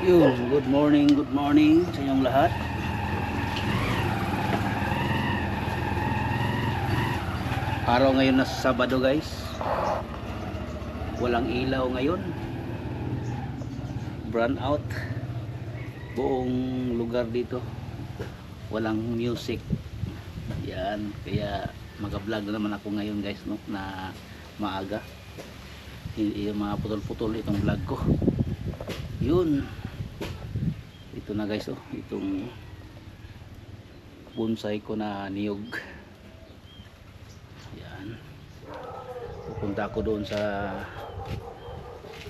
Good morning sa inyong lahat. Araw ngayon na Sabado guys. Walang ilaw ngayon. Brown out. Buong lugar dito. Walang music. Yan, kaya mag-vlog na naman ako ngayon guys, no, na maaga. Yung mga putol-putol itong vlog ko. Yun. Ito na guys, oh, itong bonsai ko na niyog. Yan. Pupunta ako doon sa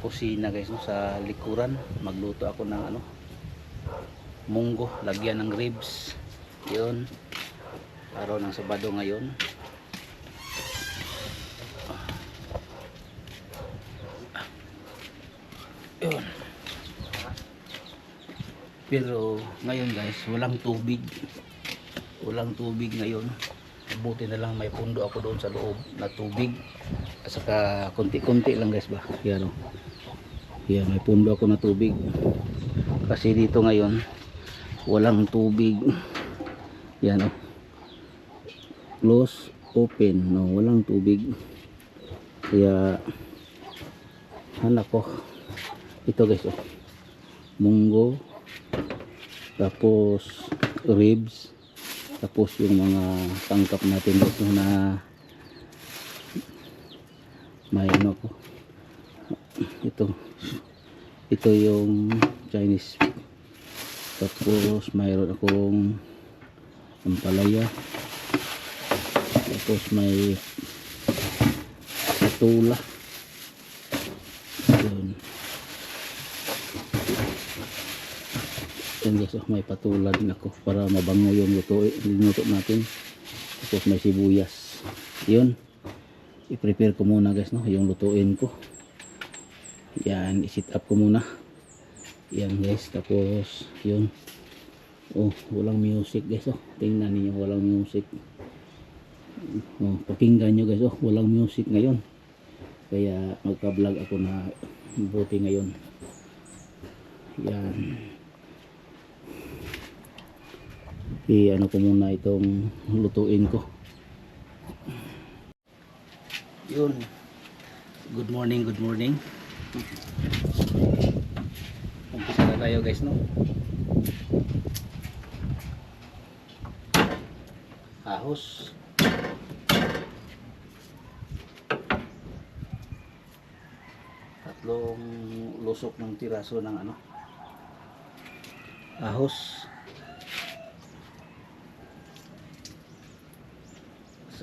kusina guys, no, sa likuran. Magluto ako ng munggo, lagyan ng ribs. Yun. Araw ng Sabado ngayon. Yun. Pero ngayon guys, walang tubig. Walang tubig ngayon. Buti na lang may pundo ako doon sa loob na tubig. At saka konti-konti lang guys ba. Yan o. Yan, may pundo ako na tubig. Kasi dito ngayon, walang tubig. Yan o. Close, open. No, walang tubig. Kaya, hanap ko. Ito guys o. Munggo. Tapos ribs, tapos yung mga tangkap natin dito na may ko, ito yung Chinese, tapos mayroon akong ampalaya, tapos may patula. Yun. Yan guys, may patula din ako para mabango yung luto natin. Tapos may sibuyas. Yun, i-prepare ko muna guys, no, yung lutuin ko. Yan, i-set up ko muna. Yan guys, tapos yun. Oh, walang music guys, oh. Tingnan niyo, walang music. Oh, pakinggan nyo guys, oh, walang music ngayon. Kaya magka-vlog ako na buti ngayon. Yan. Ano ko muna itong lutuin ko. Yun. Good morning. Umpisa na tayo guys, no. Ahos. Tatlong lusok ng tiraso ng ahos.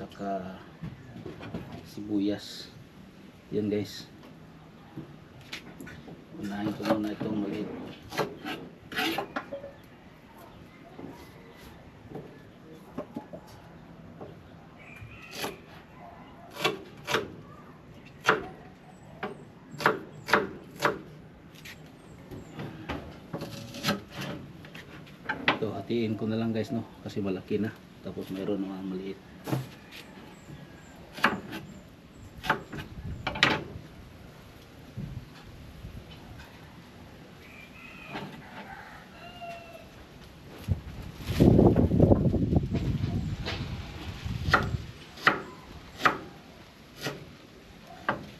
Saka sibuyas. Yun guys, unahin ko muna itong maliit. Ito, hatiin ko na lang guys, no, kasi malaki na. Tapos mayroon naman maliit.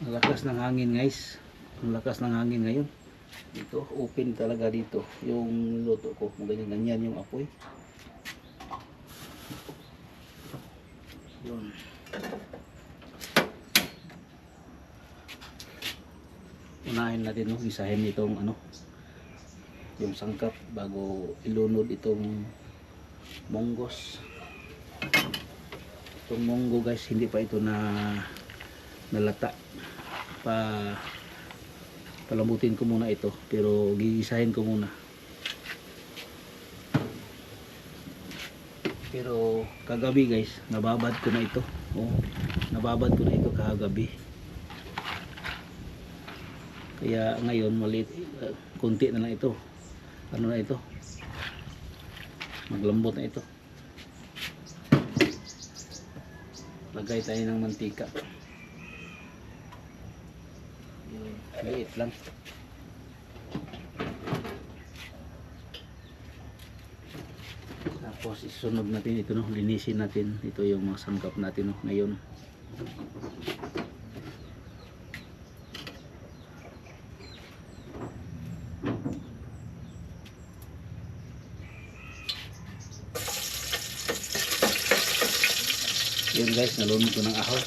Ang lakas ng hangin guys. Ang lakas ng hangin ngayon. Dito, open talaga dito. Yung luto ko, ganyan-ganyan yung apoy. Yun. Unahin natin, no, isahin itong yung sangkap bago ilunod itong munggos. Itong munggo guys, hindi pa ito nalata. Palambutin ko muna ito, pero gigisahin ko muna. Pero kagabi guys, nababad ko na ito. Oh, nababad ko na ito kagabi. Kaya ngayon maliit, kunti na lang ito. Ano na ito? Maglambot na ito. Lagay tayo ng mantika. Liit lang. Tapos isunog natin ito, no, linisin natin ito yung mga sangkap natin, no, ngayon. Yun guys, nalunod ko ng ahos.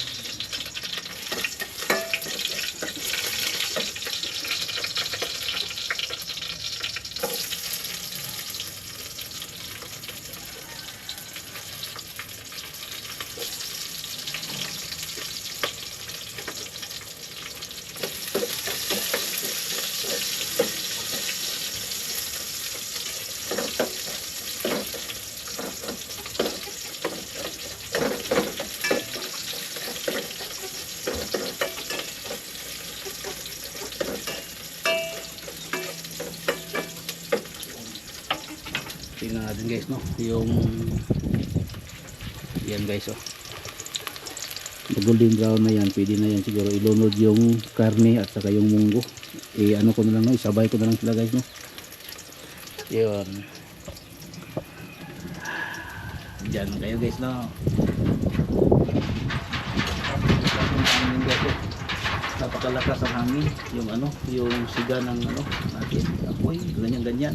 Tingnan natin guys, no, yung yan guys, oh, golden brown na yan, pwede na yan siguro ilunod yung karne at saka yung munggo. Ano ko na lang, no, isabay ko na lang sila guys, no. Yun, dyan kayo guys, no. Napakalakas ang hangin, yung ano, yung siga ng ano natin, apoy, ganyan.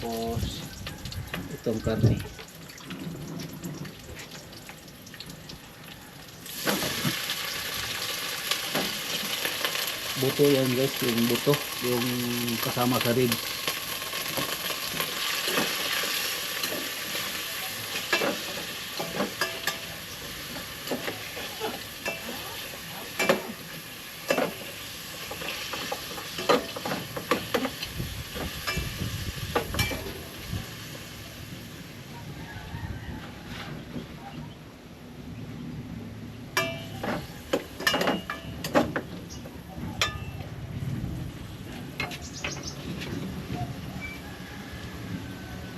Tapos itong karne, buto yan guys, yung buto, yung kasama sa ribs.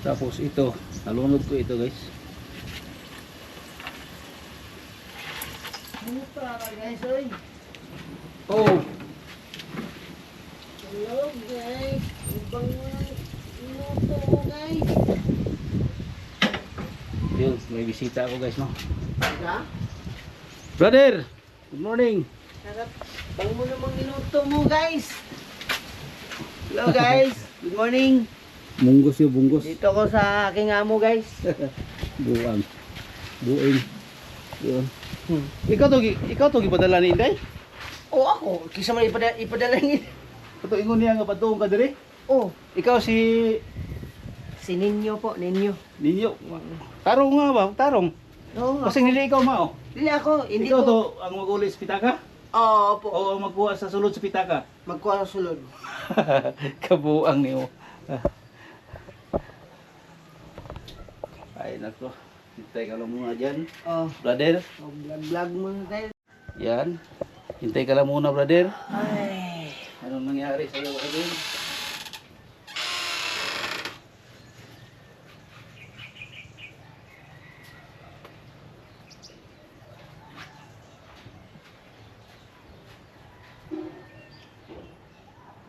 Tapos ito, nalunod ko ito guys. Ano para guys, oy? Oh, Hello guys. Ibang minuto mo guys. yun, may bisita ako guys, no. Diba? Brother, good morning. Sarap. Bang mo namang minuto mo guys. Hello guys. Good morning. Munggos yung bunggos. Dito ko sa aking amo guys. Buang. Buing. Yun. Ikaw to gipadala ni Inday? Oh ako. Kisa man ipadalangin. Ato ingon niya nga patuong ka diri? Oh. Ikaw si Si Ninyo po. Ninyo. Ninyo. Tarong nga ba? Tarong. Oo nga. Kasi hindi ikaw mao. Hindi ako. Hindi Ikaw ko. to ang mag-uli sa pitaka? Oo po. O ang magkuha sa sulod sa pitaka? Magkuha sa sulod. Kabuang niyo. Ay nako. Hintay ka lang muna dyan. Oh. Brother. Vlog muna tayo. Yan. Hintay ka lang muna brother. Ay. Anong nangyari sa iyo again?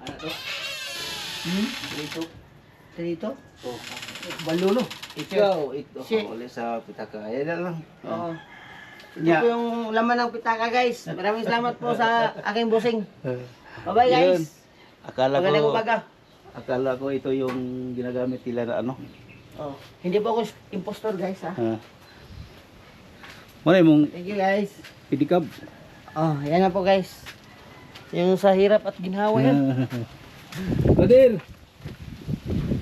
Ano to? Dito. Dito? Oh. Balulo. Ikaw, ito. Si- Ulit sa pitaka. Ayan na lang. Oo. Ito Nya. po yung laman ng pitaka guys. Maraming salamat po sa aking busing. Bye-bye Yun. guys. Akala Magandang umaga. ko ito yung ginagamit nila na ano. Oh, hindi po ako impostor guys ha. Ano mong Thank you guys. pidikab? Oh, yan na po guys. Yung sa hirap at ginhawa yan. Brother,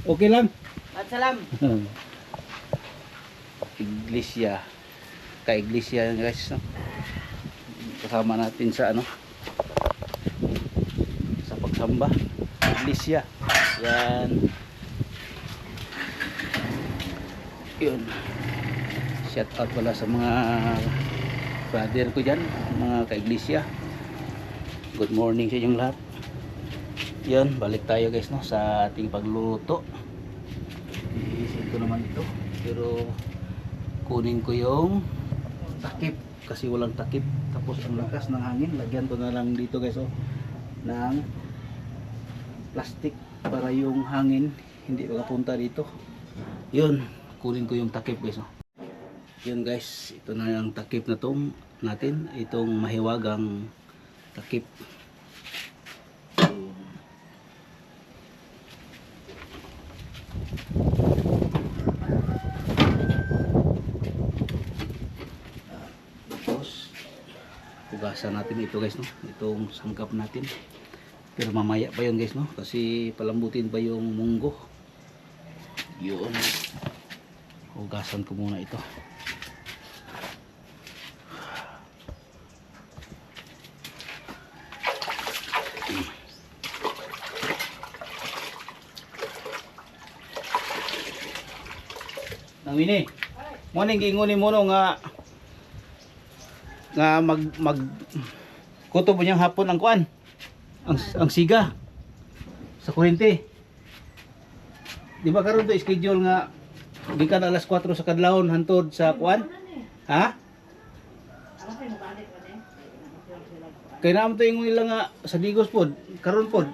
okay lang? At salam. Iglesia. Ka-iglesia guys. No? Kasama natin sa ano? Sa pagsamba. Iglesia. Yan. Yun. Shout out pala sa mga brother ko dyan. Mga ka-iglesia. Good morning sa inyong lahat. Yan. Balik tayo guys, no? Sa ating pagluluto. Iisip ko naman ito. Pero kunin ko yung takip kasi walang takip, tapos ang lakas ng hangin, lagyan ko na lang dito guys, oh, ng plastic para yung hangin hindi makapunta dito. Yun, kunin ko yung takip guys. Oh. Yun guys, ito na yung takip na to natin, itong mahiwagang takip. Tapos hugasan natin ito guys, no, itong sangkap natin, pero mamaya pa yun guys, no, kasi palambutin pa yung munggo. Yun, hugasan ko muna ito. Nang mini morning gingunin mo no nga mag kutob mo niyang hapon ang kuan, ang siga sa kuryente. Di ba karon to schedule nga gikan alas 4 sa kadlawon hantod sa kuan? Ha? Kaya naman to ingon nila nga sa Digos pod, karon pod.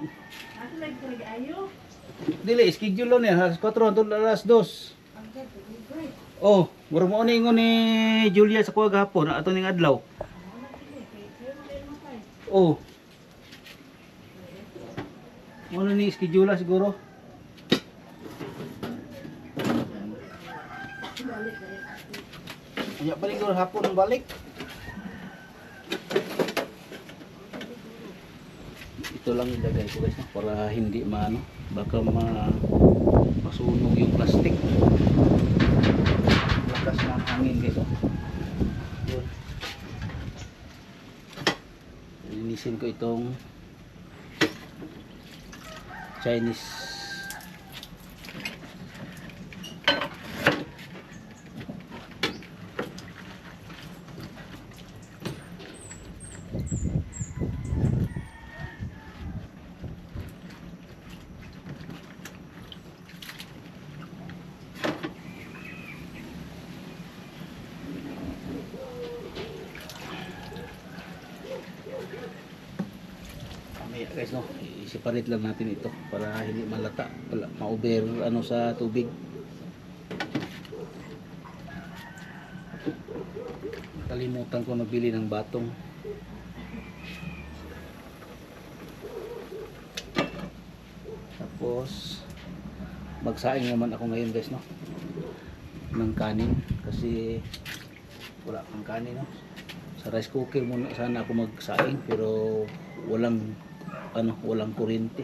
Dili schedule lo niya alas 4 hantod alas 2. Oh, mura mo ni ingon ni Julia sa kuha gahapon ato ning adlaw. Oh. Ano ni schedule siguro? Anya balik ko hapon balik. Ito lang ilagay ko guys, no? Para hindi maano, baka masunog yung plastic. Lakas ng hangin guys. Oh. Yun. Linisin ko itong Chinese guys, no, i-separate lang natin ito para hindi malata, ma-over ano sa tubig. Kalimutan ko nabili ng batong. Tapos magsaing naman ako ngayon guys, no, ng kanin kasi wala pang kanin, no. Sa rice cooker muna sana ako magsaing pero walang walang kuryente.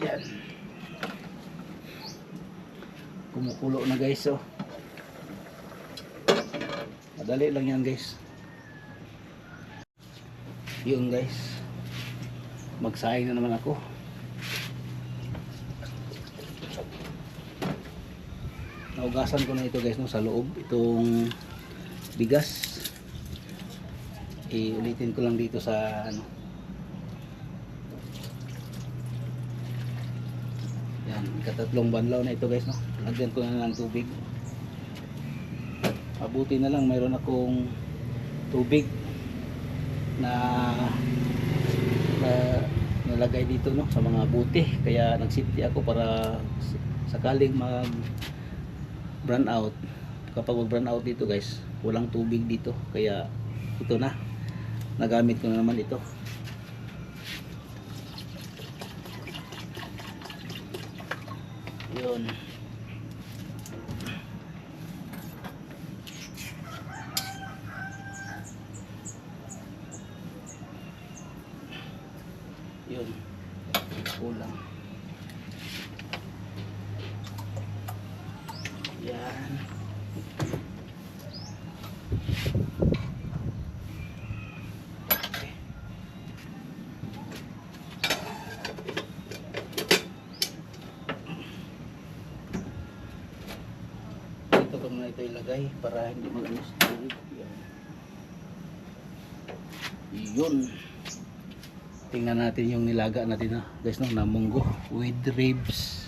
Yan. Kumukulo na guys, oh. Madali lang yan guys. Yun guys. Magsaing na naman ako. Naugasan ko na ito guys, no, sa loob. Itong bigas. Iulitin ko lang dito sa ano. Yan, ikatatlong banlaw na ito guys, no. Lagyan ko na ng tubig. Mabuti na lang mayroon akong tubig na nalagay dito, no, sa mga buti. Kaya nagsipti ako para sakaling mag brand out. Kapag mag brand out dito guys, walang tubig dito. Kaya ito na, nagamit ko na naman ito. Yun. Yun. kulang. Yan. Okay. Dito ko muna ito ilagay para hindi mag-anos tubig. Yan. Yun. Tingnan natin yung nilaga natin na guys, no, na munggo with ribs.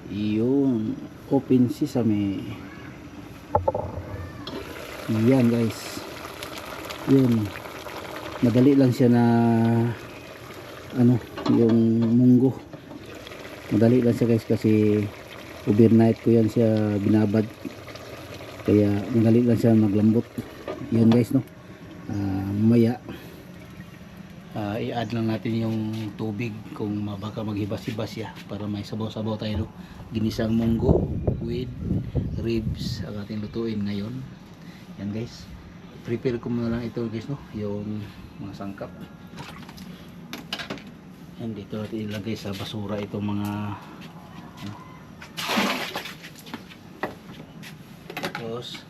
Yun, open sesame. Yan guys. Yun. Madali lang siya na ano, yung munggo. Madali lang siya guys kasi overnight ko yan siya binabad. Kaya madali lang siya maglambot. Yun guys, no. Mamaya i-add lang natin yung tubig kung baka maghibas-hibas siya para may sabaw-sabaw tayo, no? Ginisang munggo with ribs ang ating lutuin ngayon. Yan guys, prepare ko muna lang ito guys, no? Yung mga sangkap. Yan, dito natin ilagay sa basura itong mga ano. Tapos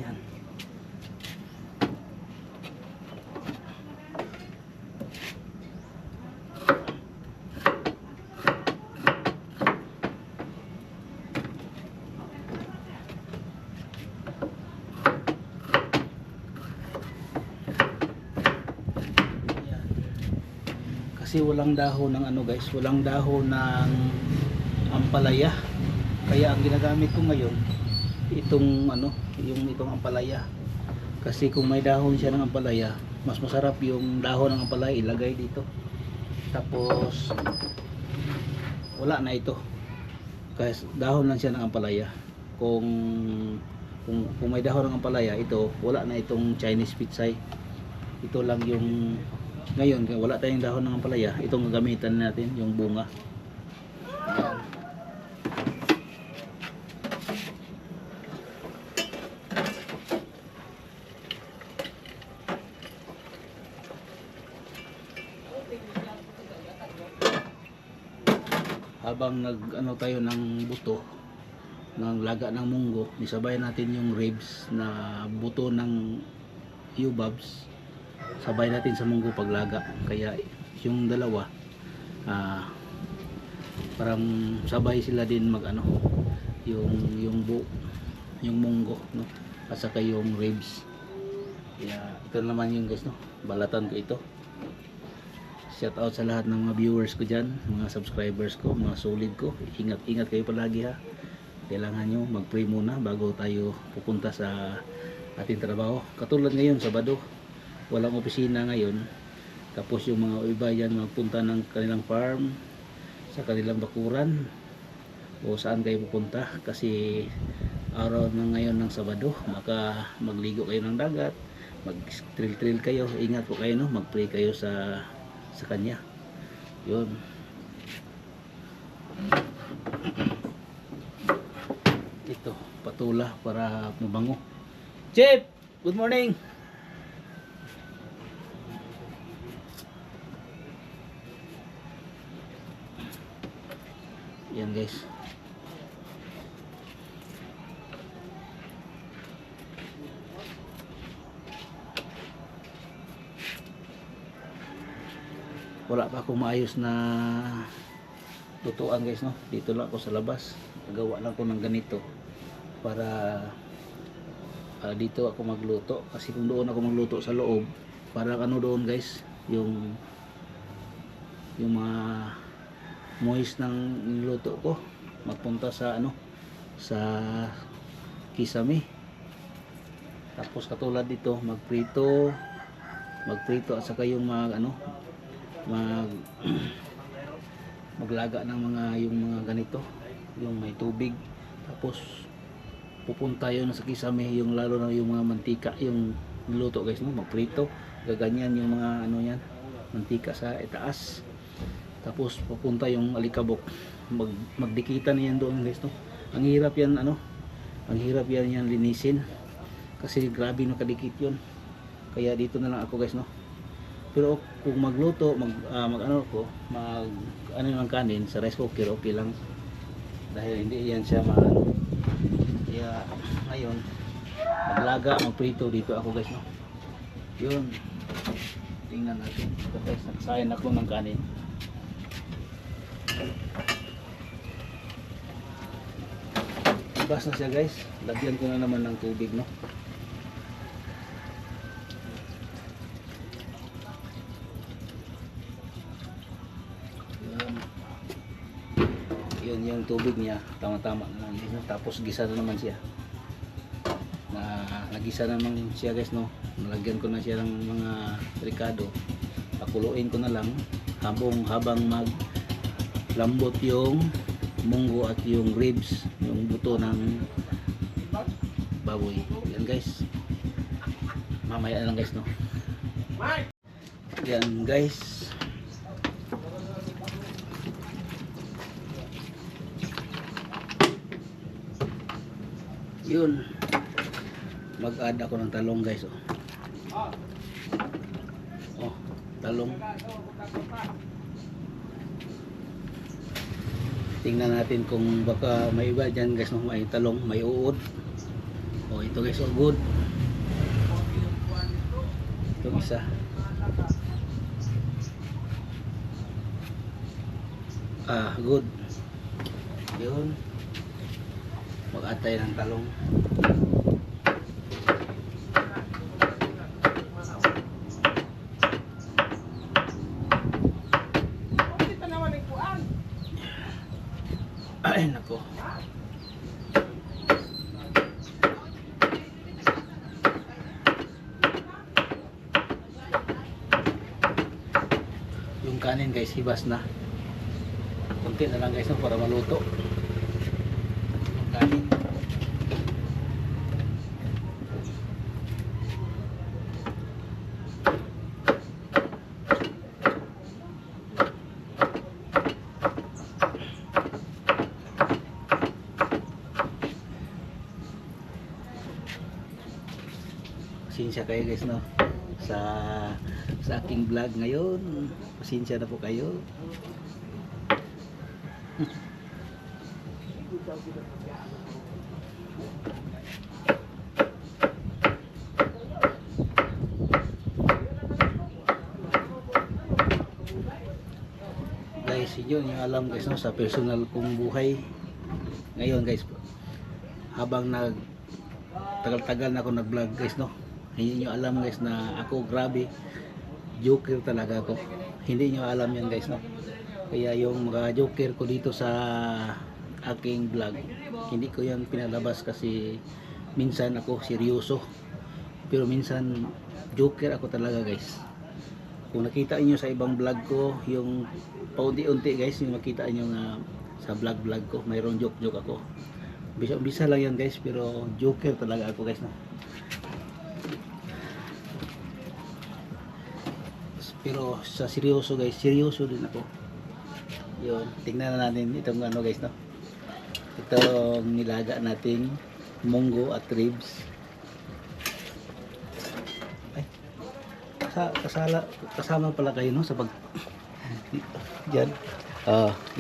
yan. Kasi walang dahon ng ano guys, walang dahon ng ampalaya. Kaya ang ginagamit ko ngayon itong ano, yung itong ampalaya. Kasi kung may dahon siya ng ampalaya, mas masarap yung dahon ng ampalaya ilagay dito. Tapos wala na ito. Kasi dahon lang siya ng ampalaya. Kung may dahon ng ampalaya, ito wala na itong Chinese pitsay. Ito lang yung ngayon, wala tayong dahon ng ampalaya, itong gagamitan natin, yung bunga. Ayan. Habang nag-ano tayo ng buto ng laga ng munggo, isabay natin yung ribs na buto ng yubabs, sabay natin sa munggo paglaga. Kaya yung dalawa parang sabay sila din mag ano, yung munggo, no, at saka yung ribs. Kaya ito naman yung guys, no, balatan ko ito. Shout out sa lahat ng mga viewers ko dyan, mga subscribers ko, mga solid ko. Ingat kayo palagi ha. Kailangan nyo mag-pray muna bago tayo pupunta sa ating trabaho. Katulad ngayon, Sabado, walang opisina ngayon. Tapos yung mga iba yan magpunta ng kanilang farm, sa kanilang bakuran, o saan kayo pupunta. Kasi araw na ngayon ng Sabado, maka magligo kayo ng dagat, mag-trail kayo. Ingat po kayo, no? Mag-pray kayo sa kanya. Yun. Ito, patula para mabango. Chip, good morning. Yan guys. Wala pa akong maayos na lutuan guys, no. Dito lang ako sa labas. Nagawa lang ko ng ganito para dito ako magluto. Kasi kung doon ako magluto sa loob, parang ano doon guys, yung mga moist ng niluto ko magpunta sa ano, sa kisame. Tapos katulad dito, magprito at saka yung maglaga ng yung mga ganito, yung may tubig. Tapos pupunta yun sa kisame, yung lalo na yung mga mantika, yung niluto guys, no, magprito, gaganyan yung mga ano yan, mantika sa itaas. Tapos pupunta yung alikabok, magdikitan niyan doon guys, no. Ang hirap yan ano, ang hirap yan linisin kasi grabe no kadikit yun. Kaya dito na lang ako guys no. Pero kung magluto, mag ano ko, mag ano ng kanin sa rice cooker, okay lang. Dahil hindi yan siya maano. Kaya ngayon maglaga, magprito dito ako guys no. Yun. Tingnan natin. Ito guys, nagsayan ako ng kanin. Bas na siya guys. Lagyan ko na naman ng tubig no. Yun yung tubig niya, tama-tama naman. Tapos gisa na naman siya. Nagisa naman siya guys no. Nalagyan ko na siya ng mga ricado. Pakuluin ko na lang habang lambot yung munggo at yung ribs, yung buto ng baboy. Yan guys. Mamaya na lang guys no. Yan guys. Yun. Mag-add ako ng talong guys oh. Oh, talong. Tingnan natin kung baka may iba dyan guys no, may talong, may uod. Oh, ito guys oh, good. Itong isa. Good. Yun. Mag-add tayo ng talong. Ay nako. Yung kanin guys, hibas na. Kunti na lang guys no, para maluto. Yung kanin. Pasensya kayo guys no sa aking vlog ngayon. Pasensya na po kayo. Guys, yun yung alam guys no, sa personal kong buhay ngayon guys, habang tagal-tagal na ako nag-vlog guys no. Hindi nyo alam guys na ako grabe joker talaga ako. Hindi nyo alam yan guys no. Kaya yung mga joker ko dito sa aking vlog, hindi ko yan pinalabas kasi minsan ako seryoso. Pero minsan joker ako talaga guys. Kung nakita niyo sa ibang vlog ko, yung paunti-unti guys, yung makita niyo na sa vlog ko, mayroong joke ako. Bisa lang yan guys, pero joker talaga ako guys no. Pero sa seryoso guys, seryoso din ako. Yun, tingnan na natin itong ano guys no. Itong nilaga nating munggo at ribs. Ay, kasama pala kayo no sa pag yan.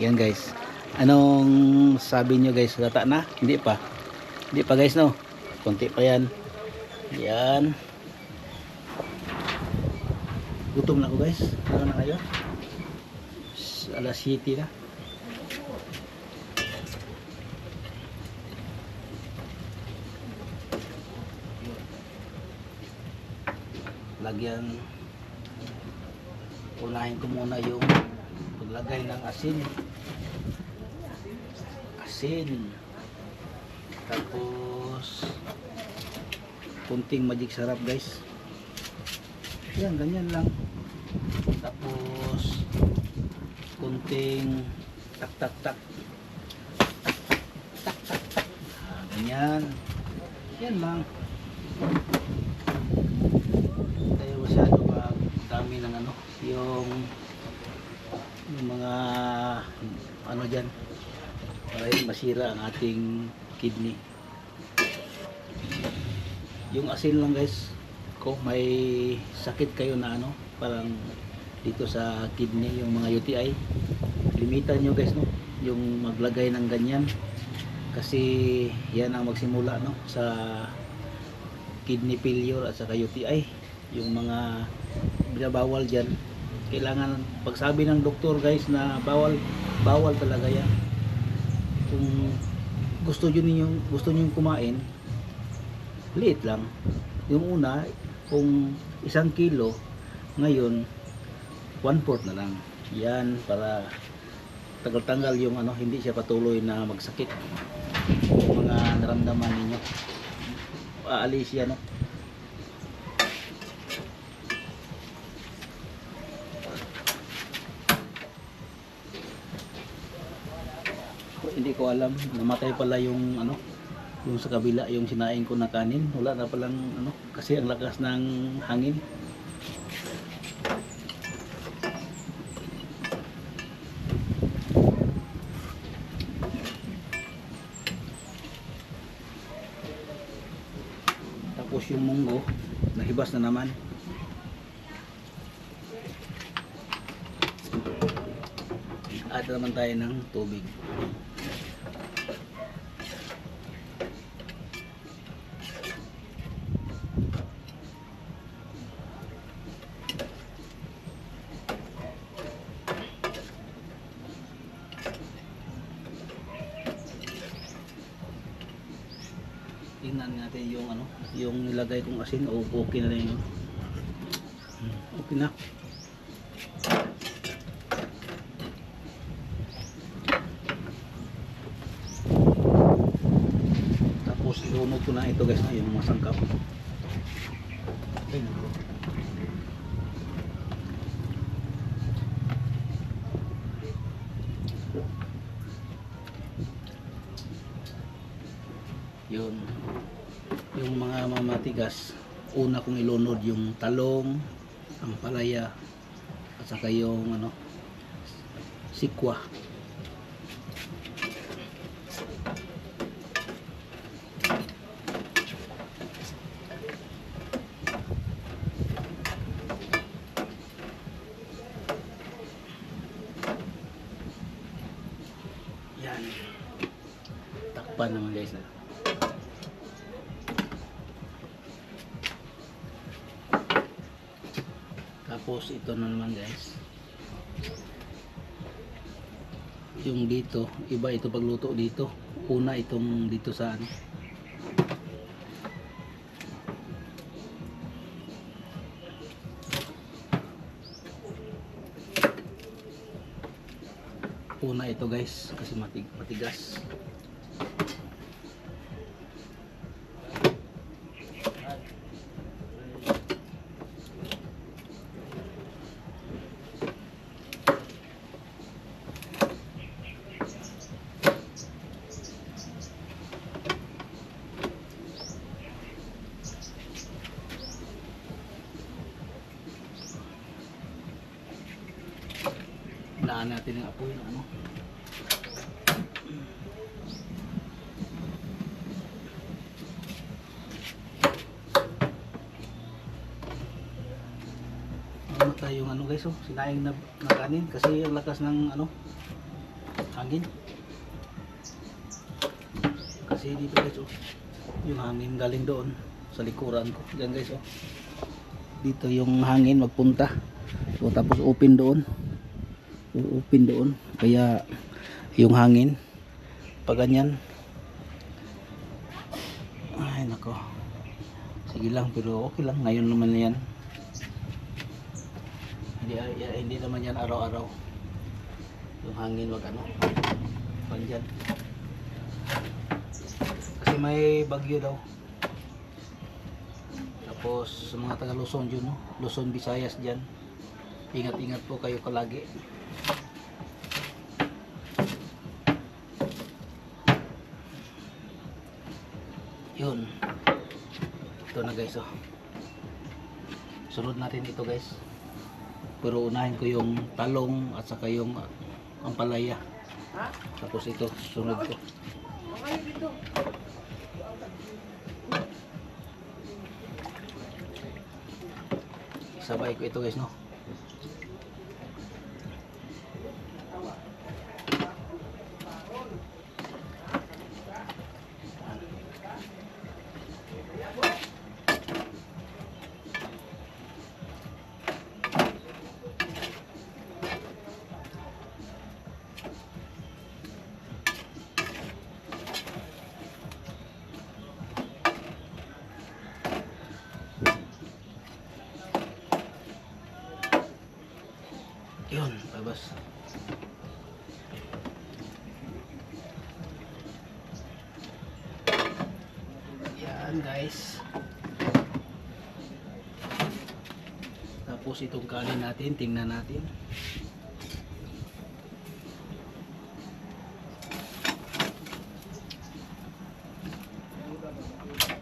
Yan guys. Anong sabi nyo guys? Gata na? Hindi pa. Hindi pa guys no. Konti pa yan. Yan. Gutom na ako guys. Ano na kayo? Alas 7 na. Lagyan. Unahin ko muna yung paglagay ng asin. Tapos kunting magic sarap guys. Yan, ganyan lang. Tapos kunting tak. Ganyan. Yan lang. Tayo masyado dami ng ano, yung mga ano dyan, para hindi masira ang ating kidney. Yung asin lang guys, kung may sakit kayo na ano, parang dito sa kidney, yung mga UTI, limitan nyo guys, no, yung maglagay ng ganyan, kasi yan ang magsimula, no, sa kidney failure at saka UTI. Yung mga binabawal dyan, kailangan pagsabi ng doktor guys na bawal, bawal talaga yan. Kung gusto niyo kumain, liit lang. Yung una, kung 1 kilo, ngayon 1/4 na lang. Yan para tagal-tanggal yung ano, hindi siya patuloy na magsakit. Yung mga naramdaman ninyo, aalis yan, no? Hindi ko alam, namatay pala yung ano, yung sa kabila, yung sinaing ko na kanin, wala na palang ano, kasi ang lakas ng hangin. Tapos yung munggo, nahibas na naman. Add naman tayo ng tubig. Tingnan natin yung ano, yung nilagay kong asin, o okay na rin yun. Okay na. Tapos ilunod ko na ito guys, na yung masangkap. Okay na. Yun, yung mga mamatigas, una kong ilunod yung talong, ang palaya, at saka yung ano, sikwa. Yan, takpan naman guys na. Tapos ito na naman guys, yung dito, iba ito pagluto dito. Una itong dito sa ano, una ito guys, kasi matigas. Hinaan natin yung apoy ng ano. Mamatay yung ano guys, oh, sinaing na kanin kasi ang lakas ng ano, hangin. Kasi dito guys, oh, yung hangin galing doon sa likuran ko. Diyan guys, oh. Dito yung hangin magpunta. So tapos open doon. Open doon, kaya yung hangin pag ganyan, ay nako, sige lang, pero okay lang ngayon naman yan, hindi naman yan araw-araw yung hangin, wag ano pag dyan, kasi may bagyo daw. Tapos sa mga taga Luzon yun, no? Luzon, Visayas dyan, ingat-ingat po kayo palagi. Yun, ito na guys, oh. Sunod natin ito guys, pero unahin ko yung talong at saka yung ampalaya. Ha? Tapos ito, sunod ko. Mamaya dito. Sabay ko ito guys, no? Yun, babas. Yan guys. Tapos itong kanin natin, tingnan natin.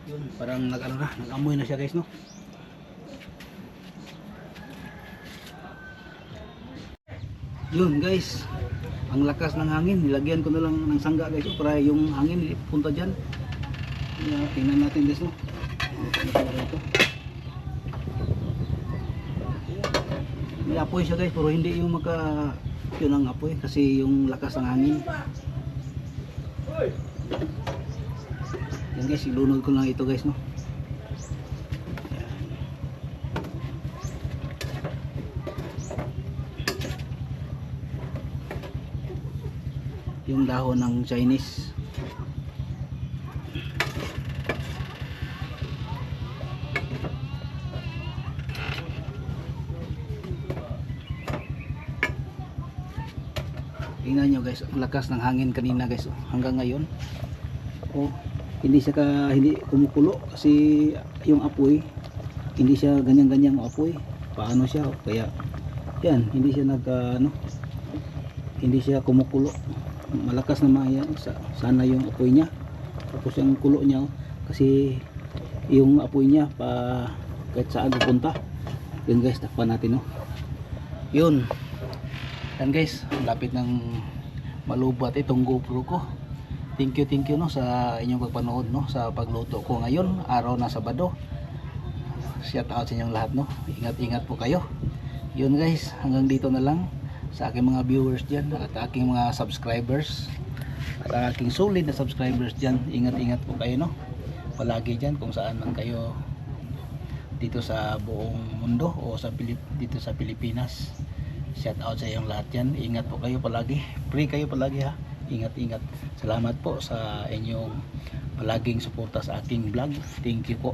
Yun, parang nag-ano na, nag-amoy na siya guys, no? Yun guys, ang lakas ng hangin, nilagyan ko na lang ng sangga guys, para yung hangin punta dyan. Tingnan natin guys, no? May apoy siya guys, pero hindi yung yun ang apoy, kasi yung lakas ng hangin. Yan guys, ilunod ko lang ito guys, no? Yung dahon ng Chinese. Tingnan nyo guys, ang lakas ng hangin kanina guys, oh. Hanggang ngayon. Oh, hindi kumukulo kasi yung apoy hindi siya ganyan-ganyan apoy. Paano siya? Kaya yan, hindi siya hindi siya kumukulo. Malakas naman yan, sana yung apoy niya. Tapos yung kulo niya, oh, kasi yung apoy niya kahit saan pupunta. Yun guys, takpan natin, oh. Yun. Yan guys, lapit ng malubat itong GoPro ko. Thank you no sa inyong pagpanood, no, sa pagluto ko ngayon, araw na Sabado. Shout out sa inyong lahat, no. Ingat po kayo. Yun guys, hanggang dito na lang sa aking mga viewers dyan at aking mga subscribers at aking solid na subscribers dyan. Ingat po kayo, no, palagi dyan kung saan man kayo dito sa buong mundo o dito sa Pilipinas. Shout out sa iyong lahat dyan. Ingat po kayo palagi, pray kayo palagi, ha. Ingat. Salamat po sa inyong palaging suporta sa aking vlog. Thank you po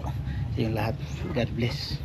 sa inyong lahat. God bless.